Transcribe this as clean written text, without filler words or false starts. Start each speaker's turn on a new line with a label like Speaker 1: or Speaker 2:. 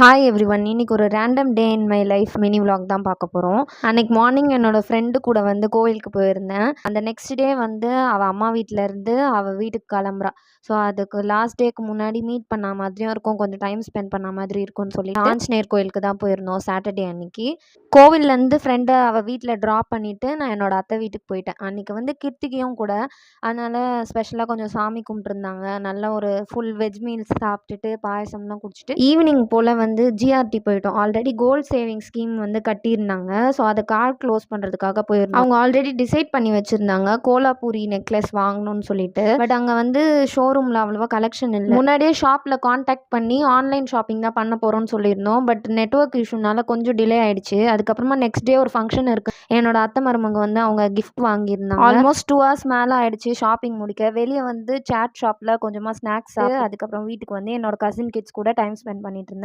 Speaker 1: Hi everyone. இன்னைக்கு ஒரு random day in my life mini vlog தான் பார்க்க போகிறோம். அன்னைக்கு மார்னிங் என்னோட ஃப்ரெண்டு கூட வந்து கோவிலுக்கு போயிருந்தேன். அந்த நெக்ஸ்ட் டே வந்து அவள் அம்மா வீட்டிலேருந்து அவள் வீட்டுக்கு கிளம்புறா. ஸோ அதுக்கு லாஸ்ட் டேக்கு முன்னாடி மீட் பண்ண மாதிரியும் இருக்கும், கொஞ்சம் டைம் ஸ்பெண்ட் பண்ண மாதிரி இருக்கும்னு சொல்லி ஆஞ்சநேயர் கோயிலுக்கு தான் போயிருந்தோம் சாட்டர்டே அன்னைக்கு. கோவில்லேருந்து ஃப்ரெண்டை அவள் வீட்டில் ட்ராப் பண்ணிவிட்டு நான் என்னோட அத்தை வீட்டுக்கு போயிட்டேன். அன்றைக்கி வந்து கிருத்திகையும் கூட, அதனால் ஸ்பெஷலாக கொஞ்சம் சாமி கும்பிட்ருந்தாங்க. நல்ல ஒரு ஃபுல் வெஜ் மீல்ஸ் சாப்பிட்டுட்டு பாயசம்லாம் குடிச்சிட்டு ஈவினிங் போல் வந்து ஜிஆர்டி போயிட்டோம். ஆல்ரெடி கோல்ட் சேவிங் ஸ்கீம் வந்து கட்டியிருந்தாங்க. ஸோ அதை கார்டு க்ளோஸ் பண்ணுறதுக்காக போயிருந்தோம். அவங்க ஆல்ரெடி டிசைட் பண்ணி வச்சுருந்தாங்க கோலாப்பூரி நெக்லஸ் வாங்கணும்னு சொல்லிட்டு. பட் அங்கே வந்து ஷோரூமில் அவ்வளோவா கலெக்ஷன் இல்லை. முன்னாடியே ஷாப்பில் காண்டாக்ட் பண்ணி ஆன்லைன் ஷாப்பிங் தான் பண்ண போகிறோம்னு சொல்லியிருந்தோம். பட் நெட்வொர்க் இஷ்யூனால கொஞ்சம் டிலே ஆகிடுச்சு. அதுக்கப்புறமா நெக்ஸ்ட் டே ஒரு ஃபங்க்ஷன் இருக்குது. என்னோட அத்தை மருமக வந்து அவங்க கிஃப்ட் வாங்கியிருந்தாங்க. ஆல்மோஸ்ட் 2 hours மேலே ஆகிடுச்சு ஷாப்பிங் முடிக்க. வெளியே வந்து சாட் ஷாப்பில் கொஞ்சமாக ஸ்நாக்ஸ், அதுக்கப்புறம் வீட்டுக்கு வந்து என்னோட கசின் கிட்ஸ் கூட டைம் ஸ்பெண்ட் பண்ணிட்டு இருந்தேன்.